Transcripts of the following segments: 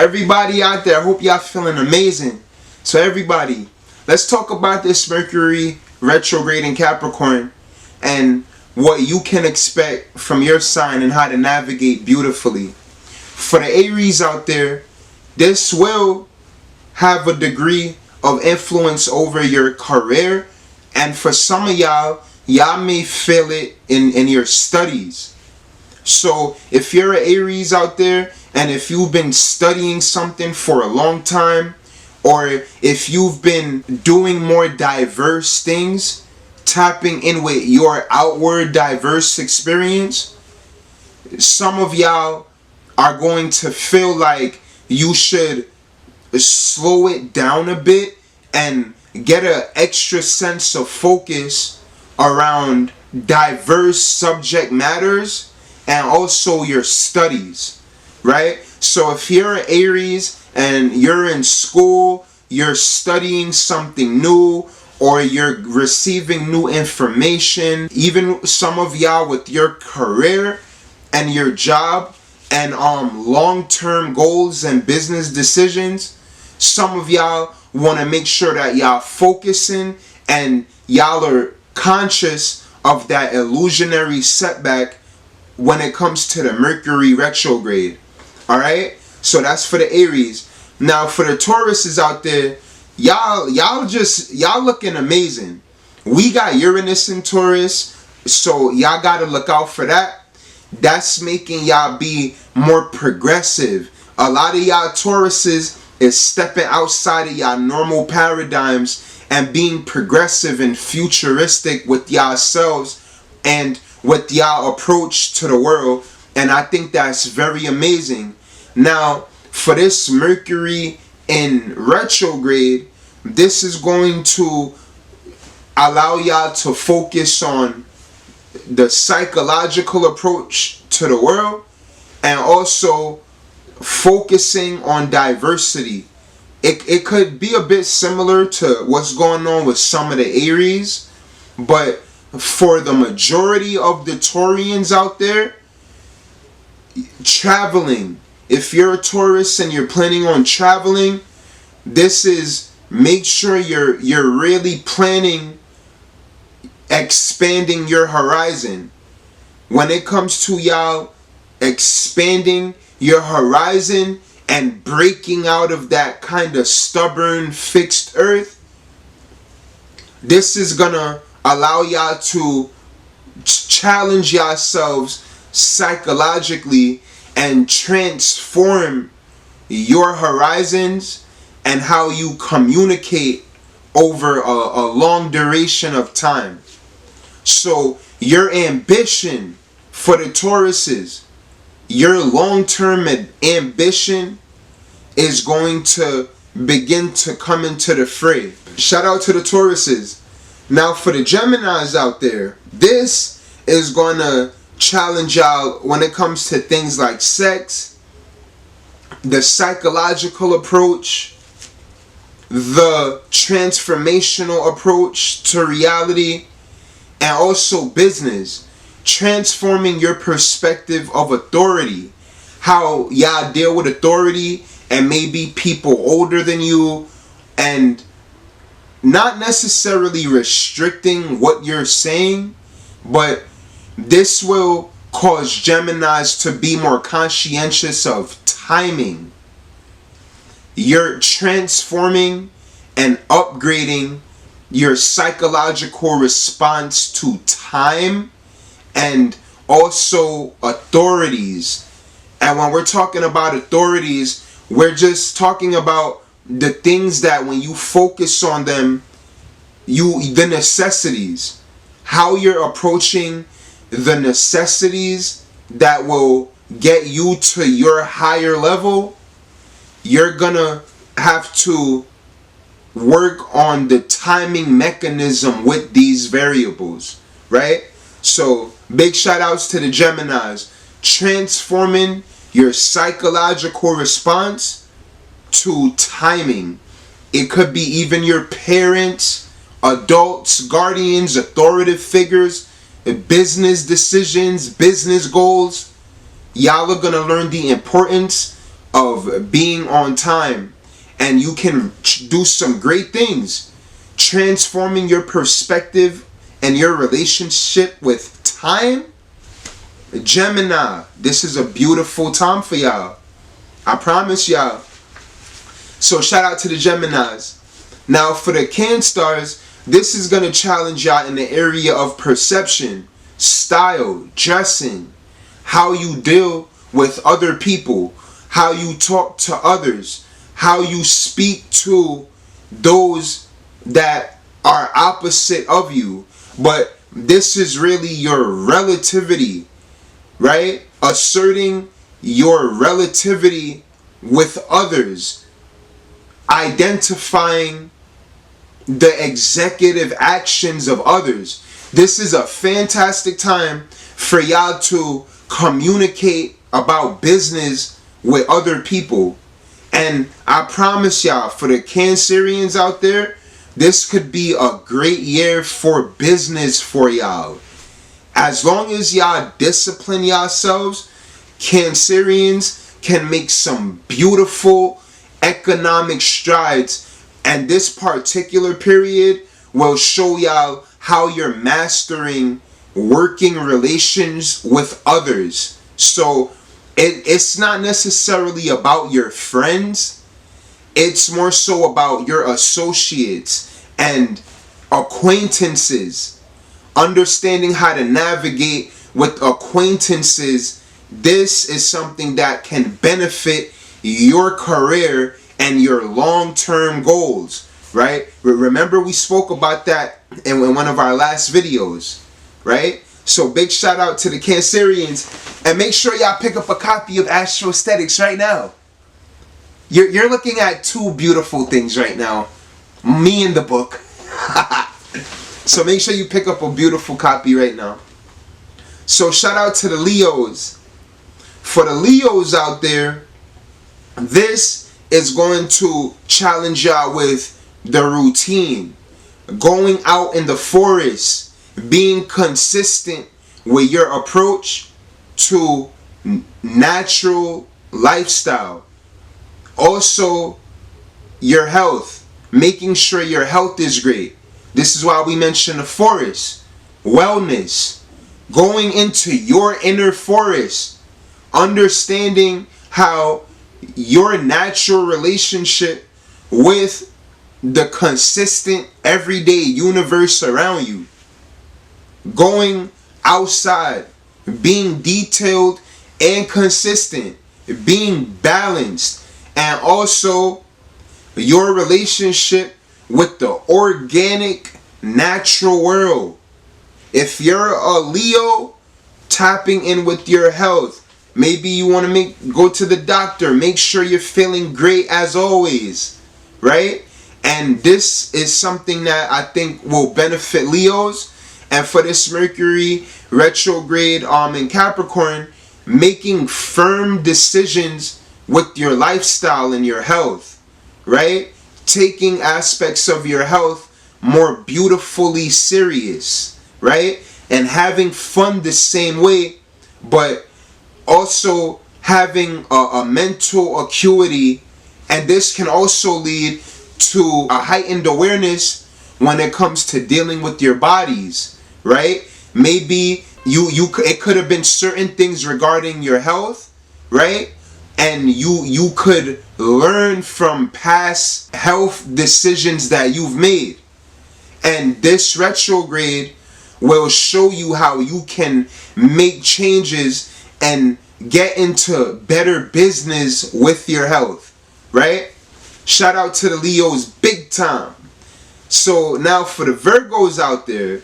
Everybody out there, I hope y'all feeling amazing. So everybody, let's talk about this Mercury retrograde in Capricorn and what you can expect from your sign and how to navigate beautifully. For the Aries out there, this will have a degree of influence over your career, and for some of y'all may feel it in your studies. So if you're an Aries out there, and if you've been studying something for a long time, or if you've been doing more diverse things, tapping in with your outward diverse experience, some of y'all are going to feel like you should slow it down a bit and get an extra sense of focus around diverse subject matters and also your studies, right? So if you're an Aries and you're in school, you're studying something new, or you're receiving new information, even some of y'all with your career and your job and long-term goals and business decisions, some of y'all want to make sure that y'all focusing and y'all are conscious of that illusionary setback when it comes to the Mercury retrograde. Alright? So that's for the Aries. Now for the Tauruses out there, y'all looking amazing. We got Uranus in Taurus, so y'all gotta look out for that. That's making y'all be more progressive. A lot of y'all Tauruses is stepping outside of y'all normal paradigms and being progressive and futuristic with yourselves and with y'all approach to the world. And I think that's very amazing. Now, for this Mercury in retrograde, this is going to allow y'all to focus on the psychological approach to the world and also focusing on diversity. It could be a bit similar to what's going on with some of the Aries, but for the majority of the Taurians out there, traveling, if you're a Taurus and you're planning on traveling, this is, make sure you're really planning expanding your horizon. When it comes to y'all expanding your horizon and breaking out of that kind of stubborn fixed earth, this is gonna allow y'all to challenge yourselves psychologically and transform your horizons and how you communicate over a long duration of time. So your ambition for the Tauruses, your long-term ambition is going to begin to come into the fray. Shout out to the Tauruses. Now for the Geminis out there, this is going to challenge y'all when it comes to things like sex, the psychological approach, the transformational approach to reality, and also business. Transforming your perspective of authority, how y'all deal with authority and maybe people older than you, and not necessarily restricting what you're saying, but this will cause Geminis to be more conscientious of timing. You're transforming and upgrading your psychological response to time and also authorities. And when we're talking about authorities, we're just talking about the things that when you focus on them, the necessities, how you're approaching the necessities that will get you to your higher level. You're gonna have to work on the timing mechanism with these variables, right? So big shout outs to the Geminis, transforming your psychological response to timing. It could be even your parents, adults, guardians, authoritative figures, business decisions, business goals. Y'all are gonna learn the importance of being on time, and you can do some great things, transforming your perspective and your relationship with time. Gemini, this is a beautiful time for y'all. I promise y'all. So shout out to the Geminis. Now for the Cancers, this is going to challenge y'all in the area of perception, style, dressing, how you deal with other people, how you talk to others, how you speak to those that are opposite of you. But this is really your relativity, right? Asserting your relativity with others, identifying the executive actions of others. This is a fantastic time for y'all to communicate about business with other people. And I promise y'all, for the Cancerians out there, this could be a great year for business for y'all. As long as y'all discipline yourselves, Cancerians can make some beautiful economic strides. And this particular period will show y'all how you're mastering working relations with others. So it's not necessarily about your friends. It's more so about your associates and acquaintances. Understanding how to navigate with acquaintances. This is something that can benefit your career and your long-term goals, right? Remember we spoke about that in one of our last videos, right? So big shout out to the Cancerians, and make sure y'all pick up a copy of Astro Aesthetics right now. You're looking at two beautiful things right now, me and the book. So make sure you pick up a beautiful copy right now. So shout out to the Leos. For the Leos out there, this is going to challenge y'all with the routine. Going out in the forest, being consistent with your approach to natural lifestyle. Also, your health. Making sure your health is great. This is why we mention the forest. Wellness. Going into your inner forest. Understanding how your natural relationship with the consistent everyday universe around you. Going outside, being detailed and consistent, being balanced, and also your relationship with the organic natural world. If you're a Leo, tapping in with your health. Maybe you want to go to the doctor. Make sure you're feeling great as always, right? And this is something that I think will benefit Leos. And for this Mercury retrograde in Capricorn, making firm decisions with your lifestyle and your health, right? Taking aspects of your health more beautifully serious, right? And having fun the same way, but also having a mental acuity. And this can also lead to a heightened awareness when it comes to dealing with your bodies, right? Maybe it could have been certain things regarding your health, right? And you could learn from past health decisions that you've made. And this retrograde will show you how you can make changes and get into better business with your health, right? Shout out to the Leos big time. So now for the Virgos out there,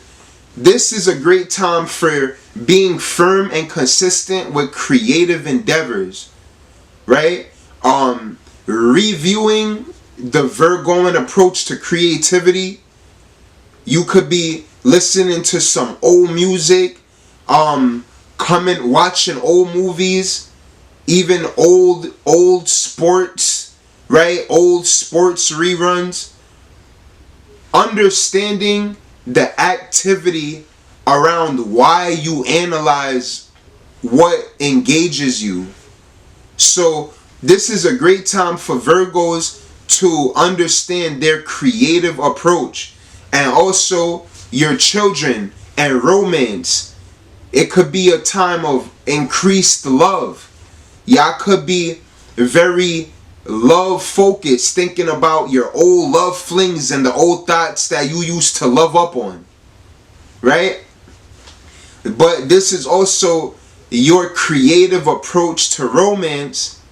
this is a great time for being firm and consistent with creative endeavors, right? Reviewing the Virgoan approach to creativity. You could be listening to some old music, watching old movies, even old sports, right? Old sports reruns. Understanding the activity around why you analyze what engages you. So this is a great time for Virgos to understand their creative approach, and also your children and romance. It could be a time of increased love. Y'all could be very love focused, thinking about your old love flings and the old thoughts that you used to love up on, right? But this is also your creative approach to romance,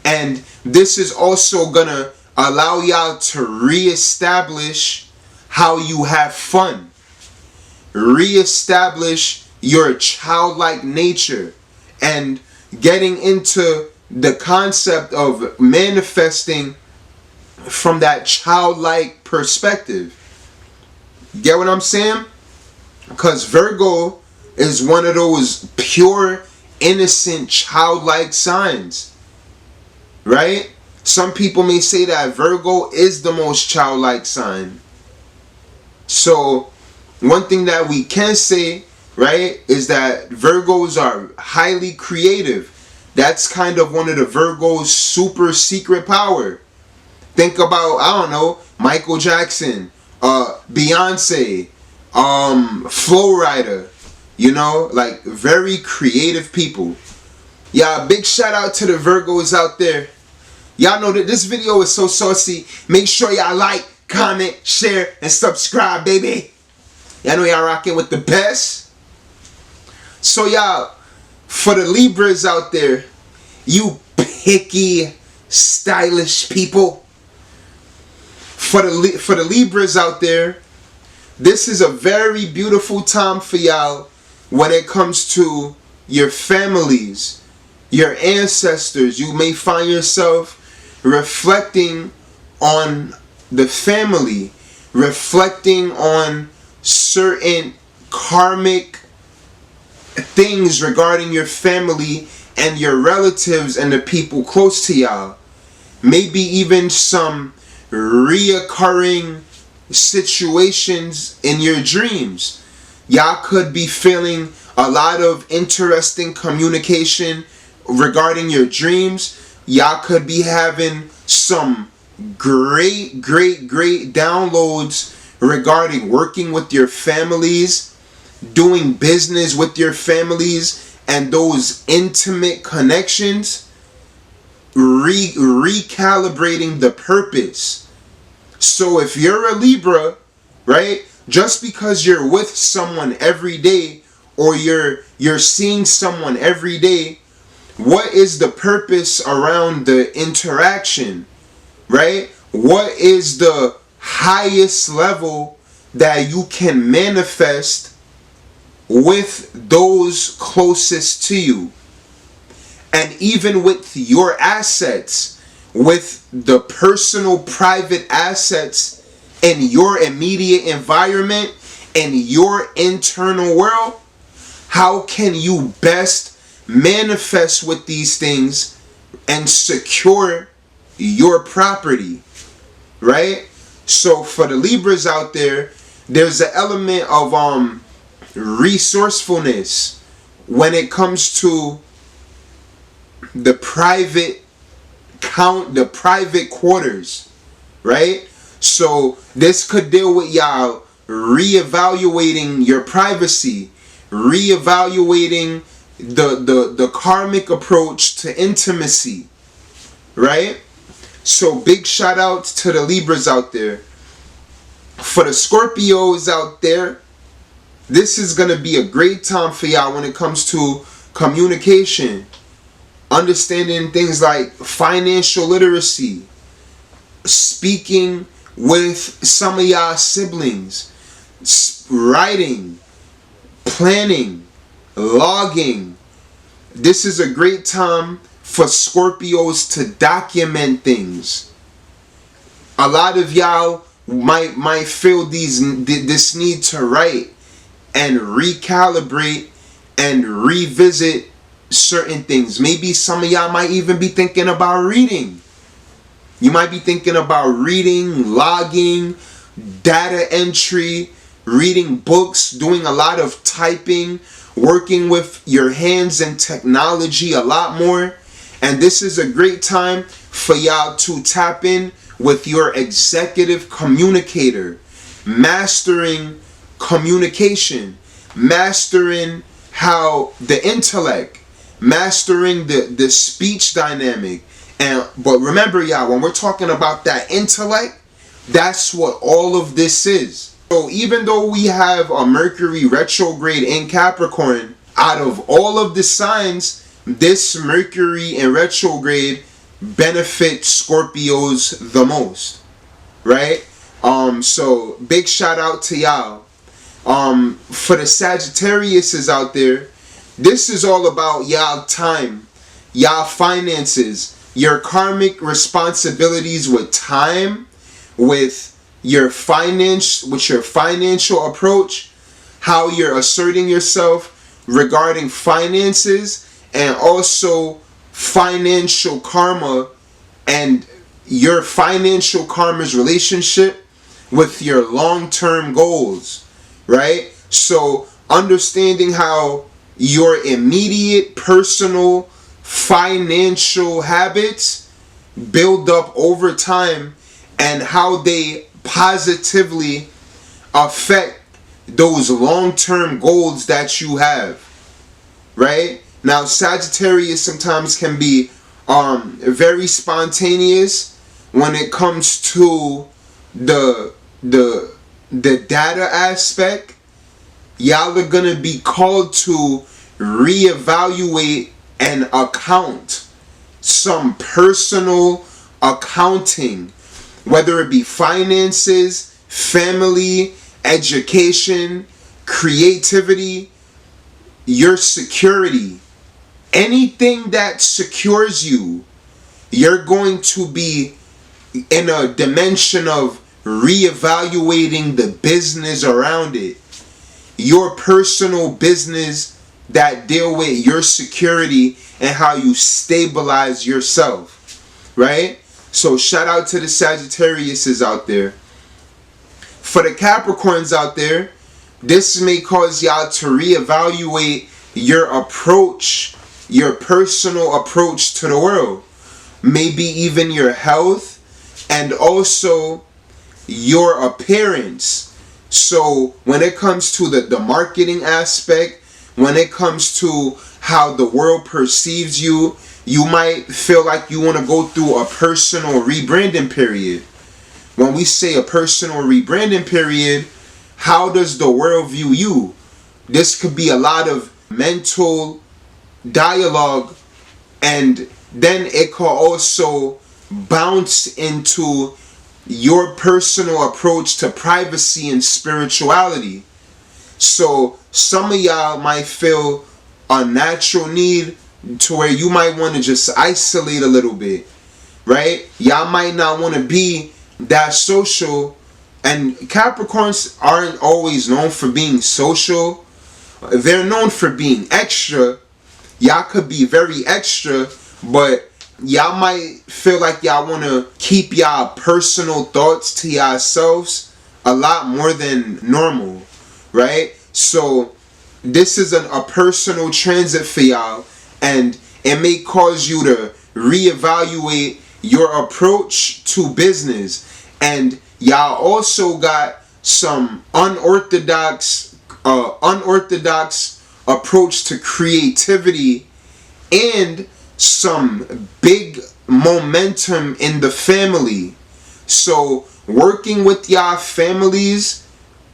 and this is also gonna allow y'all to reestablish how you have fun, reestablish your childlike nature, and getting into the concept of manifesting from that childlike perspective. Get what I'm saying? Because Virgo is one of those pure, innocent, childlike signs, right? Some people may say that Virgo is the most childlike sign. So one thing that we can say, right, is that Virgos are highly creative. That's kind of one of the Virgos' super secret power. Think about, I don't know, Michael Jackson, Beyonce, Flow Rider, you know, like very creative people. Yeah, big shout out to the Virgos out there. Y'all know that this video is so saucy. Make sure y'all like, comment, share, and subscribe, baby. Y'all know y'all rocking with the best. So y'all, for the Libras out there, you picky, stylish people. For the Libras out there, this is a very beautiful time for y'all when it comes to your families, your ancestors. You may find yourself reflecting on the family, reflecting on certain karmic things regarding your family and your relatives and the people close to y'all. Maybe even some reoccurring situations in your dreams. Y'all could be feeling a lot of interesting communication regarding your dreams. Y'all could be having some great downloads regarding working with your families, doing business with your families, and those intimate connections, recalibrating the purpose. So if you're a Libra, right, just because you're with someone every day, or you're seeing someone every day, what is the purpose around the interaction, right? What is the highest level that you can manifest with those closest to you? And even with your assets, with the personal private assets in your immediate environment, in your internal world, how can you best manifest with these things and secure your property, right? So for the Libras out there, there's an element of resourcefulness when it comes to the private quarters, right? So this could deal with y'all reevaluating your privacy, reevaluating the karmic approach to intimacy, right? So big shout out to the Libras out there. For the Scorpios out there, this is going to be a great time for y'all when it comes to communication, understanding things like financial literacy, speaking with some of y'all siblings, writing, planning, logging. This is a great time for Scorpios to document things. A lot of y'all might feel this need to write and recalibrate and revisit certain things. Maybe some of y'all might even be thinking about reading. You might be thinking about reading, logging, data entry, reading books, doing a lot of typing, working with your hands and technology a lot more. And this is a great time for y'all to tap in with your executive communicator, mastering communication, mastering how the intellect, mastering the speech dynamic. But remember, y'all, when we're talking about that intellect, that's what all of this is. So even though we have a Mercury retrograde in Capricorn, out of all of the signs, this Mercury in retrograde benefits Scorpios the most, right? So big shout out to y'all. For the Sagittariuses out there, this is all about y'all time, y'all finances, your karmic responsibilities with time, with your financial approach, how you're asserting yourself regarding finances, and also financial karma and your financial karma's relationship with your long-term goals, right? So understanding how your immediate personal financial habits build up over time and how they positively affect those long-term goals that you have, right? Now, Sagittarius sometimes can be very spontaneous when it comes to the data aspect. Y'all are gonna be called to reevaluate and account some personal accounting, whether it be finances, family, education, creativity, your security. Anything that secures you, you're going to be in a dimension of reevaluating the business around it. Your personal business that deal with your security and how you stabilize yourself, right? So shout out to the Sagittariuses out there. For the Capricorns out there, this may cause y'all to reevaluate your approach, your personal approach to the world. Maybe even your health and also your appearance. So when it comes to the marketing aspect, when it comes to how the world perceives you, you might feel like you want to go through a personal rebranding period. When we say a personal rebranding period, how does the world view you? This could be a lot of mental dialogue, and then it could also bounce into your personal approach to privacy and spirituality. So some of y'all might feel a natural need to where you might want to just isolate a little bit, right? Y'all might not want to be that social, and Capricorns aren't always known for being social. They're known for being extra. Y'all could be very extra, but y'all might feel like y'all want to keep y'all personal thoughts to yourselves a lot more than normal, right? So this is a personal transit for y'all, and it may cause you to reevaluate your approach to business. And y'all also got some unorthodox approach to creativity and some big momentum in the family. So working with y'all families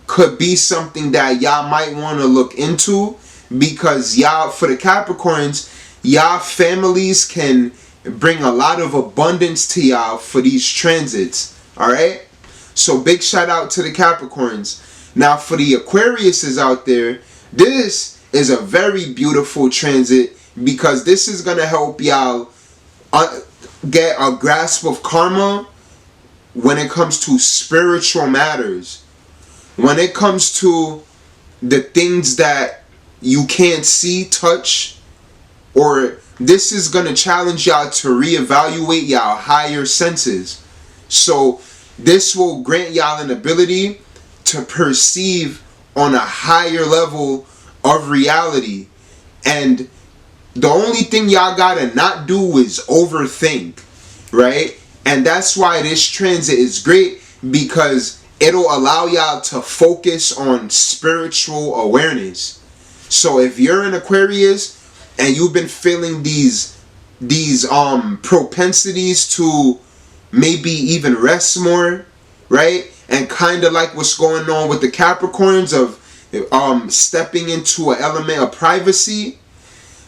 could be something that y'all might want to look into, because y'all, for the Capricorns, y'all families can bring a lot of abundance to y'all for these transits. Alright? So big shout out to the Capricorns. Now for the Aquariuses out there, this is a very beautiful transit, because this is going to help y'all get a grasp of karma when it comes to spiritual matters. When it comes to the things that you can't see, touch, or this is going to challenge y'all to reevaluate y'all higher senses. So this will grant y'all an ability to perceive on a higher level of reality. And the only thing y'all gotta not do is overthink, right? And that's why this transit is great, because it'll allow y'all to focus on spiritual awareness. So if you're an Aquarius and you've been feeling these propensities to maybe even rest more, right? And kind of like what's going on with the Capricorns of stepping into an element of privacy,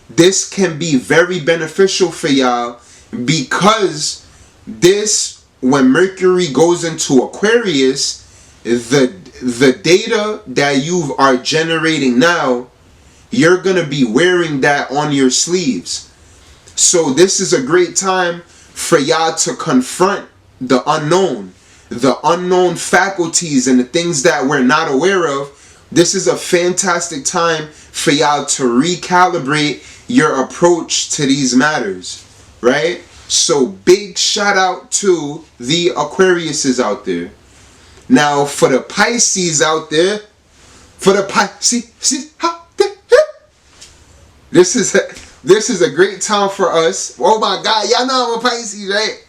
this can be very beneficial for y'all, because this, when Mercury goes into Aquarius, the data that you are generating now, you're going to be wearing that on your sleeves. So this is a great time for y'all to confront the unknown faculties and the things that we're not aware of. This is a fantastic time for y'all to recalibrate your approach to these matters, right? So big shout out to the Aquariuses out there. Now for the Pisces out there, this is a great time for us. Oh my God, y'all know I'm a Pisces, right?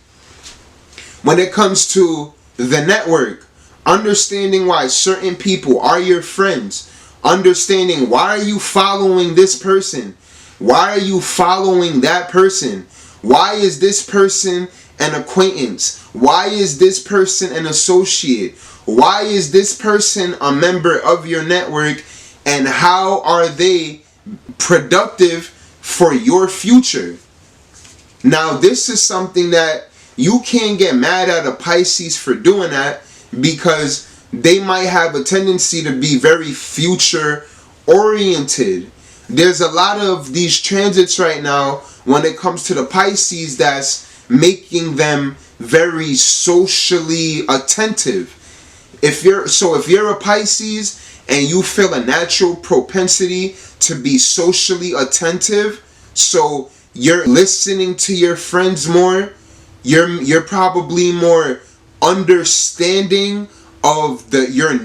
When it comes to the network, understanding why certain people are your friends, understanding why are you following this person, why are you following that person, why is this person an acquaintance, why is this person an associate, why is this person a member of your network, and how are they productive for your future. Now this is something that you can't get mad at a Pisces for doing that, because they might have a tendency to be very future oriented. There's a lot of these transits right now when it comes to the Pisces that's making them very socially attentive. If you're a Pisces and you feel a natural propensity to be socially attentive, so you're listening to your friends more, you're probably more understanding of your